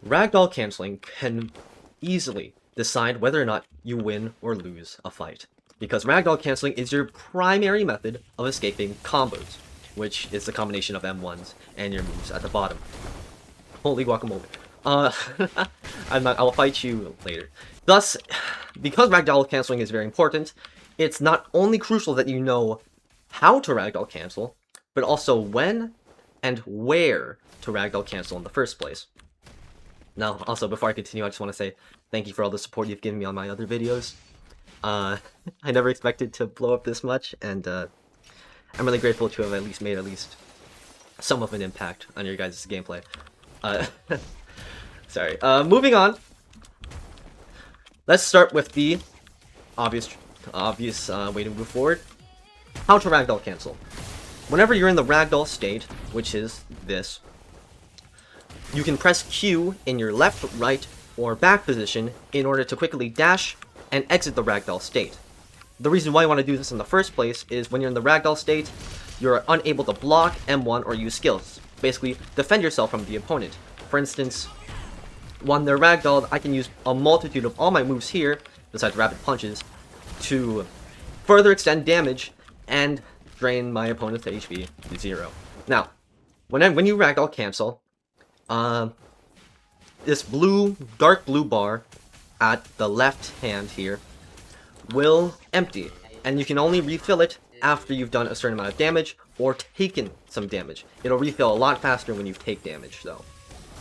Ragdoll canceling can easily decide whether or not you win or lose a fight, because ragdoll canceling is your primary method of escaping combos, which is the combination of M1s and your moves at the bottom. Holy guacamole. I'll fight you later. Thus, because ragdoll canceling is very important, it's not only crucial that you know how to ragdoll cancel, but also when and where to ragdoll cancel in the first place. Now, also, before I continue, I just want to say thank you for all the support you've given me on my other videos. I never expected to blow up this much, and I'm really grateful to have made some of an impact on your guys' gameplay. Sorry. Moving on. Let's start with the obvious way to move forward. How to ragdoll cancel. Whenever you're in the ragdoll state, which is this, you can press Q in your left, right, or back position in order to quickly dash and exit the ragdoll state. The reason why you want to do this in the first place is when you're in the ragdoll state, you're unable to block, M1, or use skills. Basically, defend yourself from the opponent. For instance, when they're ragdolled, I can use a multitude of all my moves here, besides rapid punches, to further extend damage and drain my opponent's HP to 0. Now, when you ragdoll cancel, this dark blue bar at the left hand here will empty, and you can only refill it after you've done a certain amount of damage or taken some damage. It'll refill a lot faster when you take damage, though.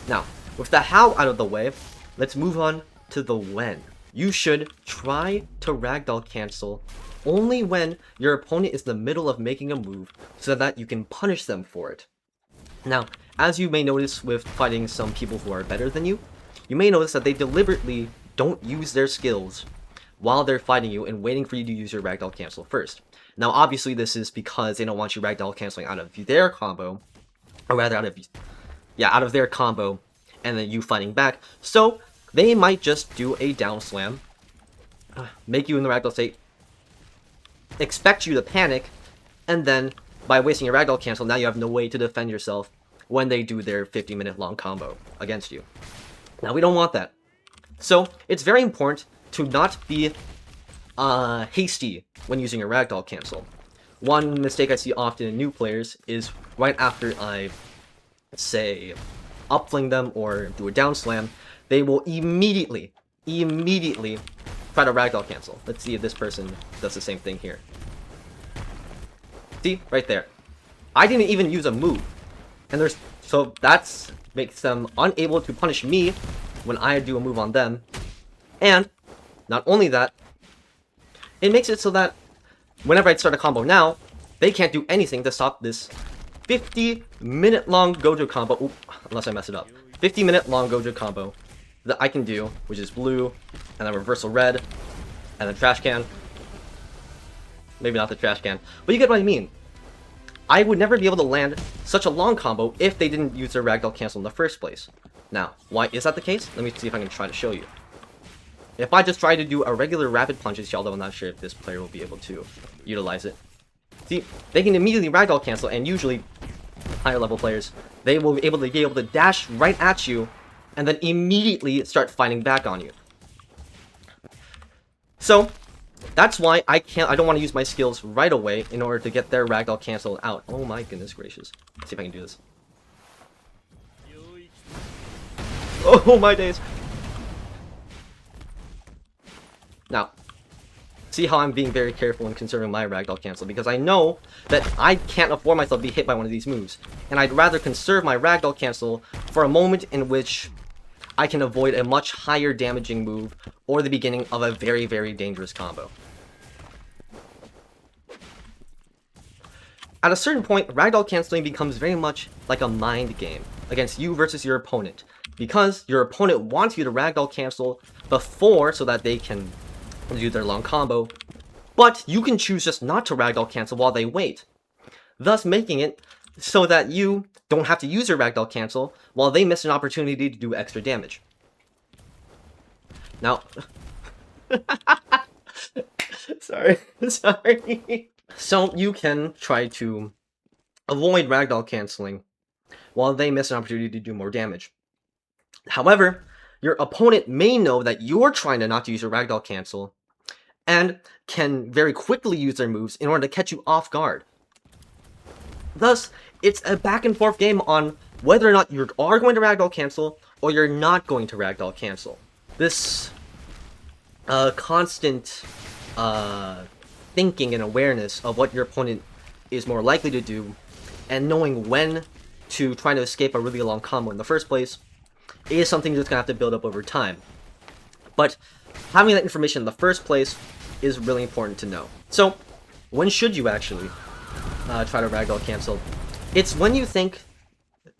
Now, with the how out of the way, let's move on to the when. You should try to ragdoll cancel only when your opponent is in the middle of making a move so that you can punish them for it. Now, as you may notice with fighting some people who are better than you may notice that they deliberately don't use their skills while they're fighting you and waiting for you to use your ragdoll cancel first. Now, obviously, this is because they don't want you ragdoll canceling out of their combo, or rather out of their combo, and then you fighting back. So they might just do a down slam, make you in the ragdoll state, expect you to panic, and then by wasting your ragdoll cancel, now you have no way to defend yourself when they do their 50-minute long combo against you. Now, we don't want that. So it's very important to not be hasty when using a ragdoll cancel. One mistake I see often in new players is right after I, say, upfling them or do a down slam, they will immediately try to ragdoll cancel. Let's see if this person does the same thing here. See? Right there. I didn't even use a move. And so that makes them unable to punish me when I do a move on them. And not only that, it makes it so that whenever I start a combo now, they can't do anything to stop this 50-minute long Gojo combo. Oop, unless I mess it up. 50-minute long Gojo combo that I can do, which is blue, and then reversal red, and then trash can. Maybe not the trash can, but you get what I mean. I would never be able to land such a long combo if they didn't use their ragdoll cancel in the first place. Now, why is that the case? Let me see if I can try to show you. If I just try to do a regular rapid punches, although I'm not sure if this player will be able to utilize it. See, they can immediately ragdoll cancel, and usually higher level players, they will be able to dash right at you and then immediately start fighting back on you. So that's why I don't want to use my skills right away in order to get their ragdoll canceled out. Oh my goodness gracious. Let's see if I can do this. Oh my days. Now, see how I'm being very careful in conserving my ragdoll cancel, because I know that I can't afford myself to be hit by one of these moves. And I'd rather conserve my ragdoll cancel for a moment in which I can avoid a much higher damaging move or the beginning of a very, very dangerous combo. At a certain point, ragdoll canceling becomes very much like a mind game against you versus your opponent, because your opponent wants you to ragdoll cancel before so that they can do their long combo, but you can choose just not to ragdoll cancel while they wait, thus making it so that you don't have to use your ragdoll cancel while they miss an opportunity to do extra damage. Now, sorry. So you can try to avoid ragdoll canceling while they miss an opportunity to do more damage. However, your opponent may know that you're trying to not to use your ragdoll cancel, and can very quickly use their moves in order to catch you off guard. Thus, it's a back and forth game on whether or not you are going to ragdoll cancel, or you're not going to ragdoll cancel. This constant thinking and awareness of what your opponent is more likely to do, and knowing when to try to escape a really long combo in the first place, is something that's going to have to build up over time. But having that information in the first place is really important to know. So, when should you actually try to ragdoll cancel? It's when you think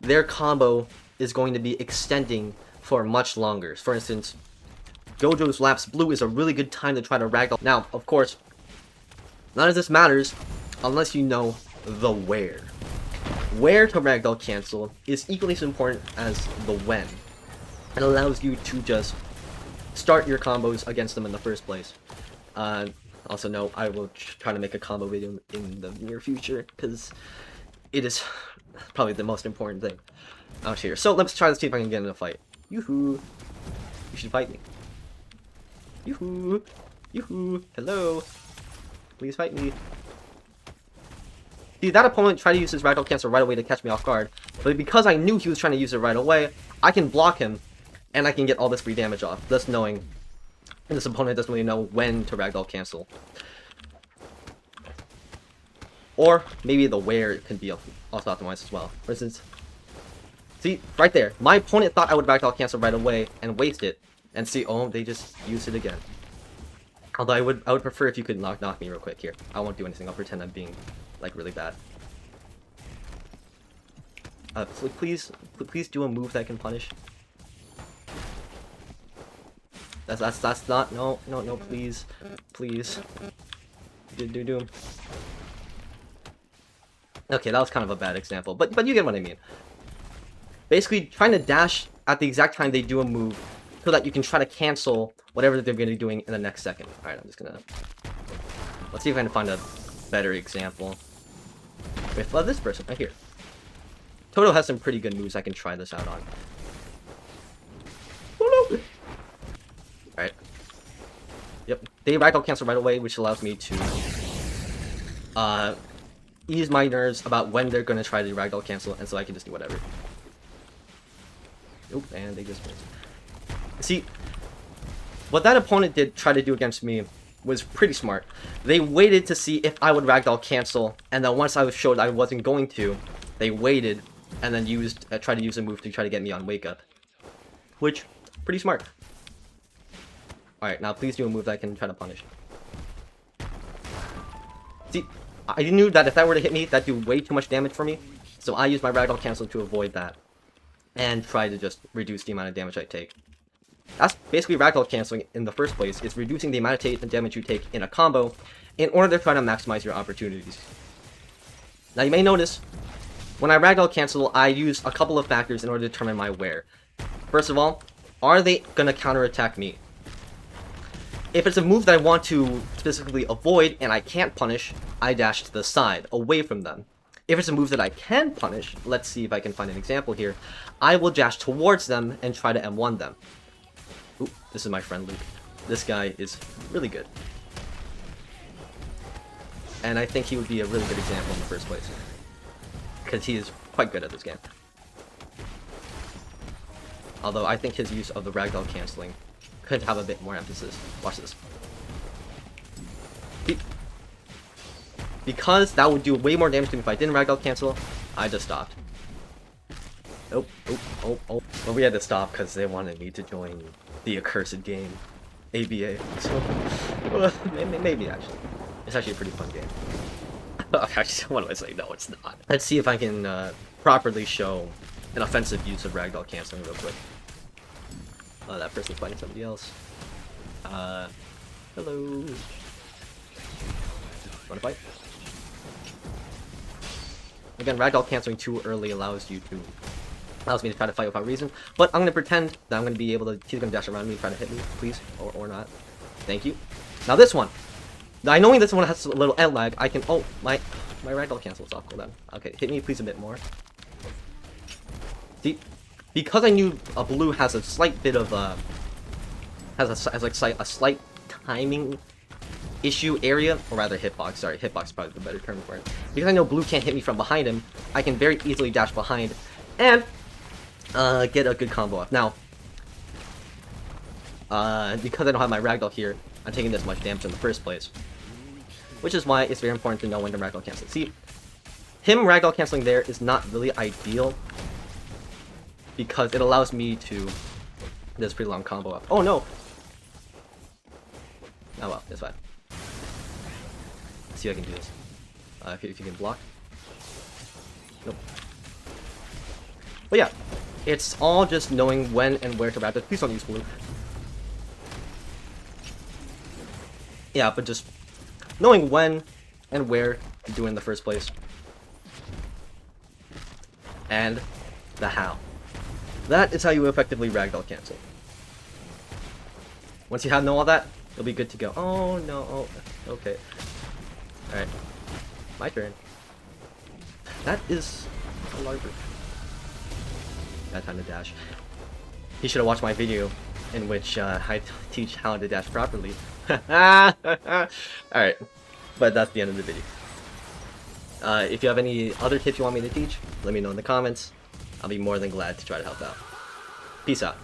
their combo is going to be extending for much longer. For instance, Gojo's Lapse Blue is a really good time to try to ragdoll. Now, of course, none of this matters unless you know the where. Where to ragdoll cancel is equally as important as the when. It allows you to just start your combos against them in the first place. Also note, I will try to make a combo video in the near future, because it is probably the most important thing out here. So let's try to see if I can get in a fight. Yoo-hoo! You should fight me. Yoo-hoo! Yoo-hoo! Hello! Please fight me. See, that opponent tried to use his ragdoll cancel right away to catch me off guard, but because I knew he was trying to use it right away, I can block him, and I can get all this free damage off, thus knowing this opponent doesn't really know when to ragdoll cancel. Or maybe the where it can be also optimized as well. For instance, see, right there, my opponent thought I would ragdoll cancel right away and waste it, and see, oh, they just used it again. Although I would prefer if you could knock me real quick here. I won't do anything, I'll pretend I'm being, like, really bad. Please do a move that can punish. That's not, no, please. Do. Okay, that was kind of a bad example, but you get what I mean. Basically, trying to dash at the exact time they do a move, so that you can try to cancel whatever they're going to be doing in the next second. Alright, I'm just gonna... Let's see if I can find a better example. With this person, right here. Toto has some pretty good moves I can try this out on. Oh no! Alright. Yep, they ragdoll cancel right away, which allows me to ease my nerves about when they're going to try to ragdoll cancel, and so I can just do whatever. Oop, and they just missed. See, what that opponent did try to do against me was pretty smart. They waited to see if I would ragdoll cancel, and then once I was showed I wasn't going to, they waited and then tried to use a move to try to get me on wake up, which pretty smart. All right, now please do a move that I can try to punish. See, I knew that if that were to hit me, that'd do way too much damage for me, so I used my ragdoll cancel to avoid that and try to just reduce the amount of damage I take. That's basically ragdoll canceling in the first place. It's reducing the amount of damage you take in a combo in order to try to maximize your opportunities. Now you may notice, when I ragdoll cancel, I use a couple of factors in order to determine my where. First of all, are they going to counterattack me? If it's a move that I want to specifically avoid and I can't punish, I dash to the side, away from them. If it's a move that I can punish, let's see if I can find an example here, I will dash towards them and try to M1 them. Ooh, this is my friend Luke. This guy is really good. And I think he would be a really good example in the first place, because he is quite good at this game. Although I think his use of the ragdoll canceling could have a bit more emphasis. Watch this. Because that would do way more damage to me if I didn't ragdoll cancel, I just stopped. Oh. Well, we had to stop because they wanted me to join the accursed game, ABA. So, well, maybe actually. It's actually a pretty fun game. Actually, what do I say? No, it's not. Let's see if I can properly show an offensive use of ragdoll canceling real quick. That person's fighting somebody else. Hello. Wanna fight? Again, ragdoll canceling too early allows me to try to fight without reason. But I'm gonna pretend that I'm gonna be able to. He's gonna dash around me and try to hit me, please, or not. Thank you. Now this one. Now knowing this one has a little end lag, I can. Oh, my ragdoll cancel is off cooldown. Okay, hit me please a bit more. See, because I knew a blue has a slight bit of has a slight timing issue area, or rather hitbox. Sorry, hitbox is probably the better term for it. Because I know blue can't hit me from behind him, I can very easily dash behind and get a good combo off. Now, because I don't have my Ragdoll here, I'm taking this much damage in the first place, which is why it's very important to know when to Ragdoll cancel. See, him Ragdoll canceling there is not really ideal because it allows me to this pretty long combo up. Oh no! Oh well, it's fine. Let's see if I can do this. If you can block. Nope. But yeah, it's all just knowing when and where to Ragdoll. Please don't use blue. Yeah, but just knowing when and where to do it in the first place. And the how. That is how you effectively Ragdoll cancel. Once you know all that, you'll be good to go. Oh no, oh, okay. Alright, my turn. That is a larger. Bad time to dash. He should have watched my video in which I teach how to dash properly. Alright, but that's the end of the video. If you have any other tips you want me to teach, let me know in the comments. I'll be more than glad to try to help out. Peace out.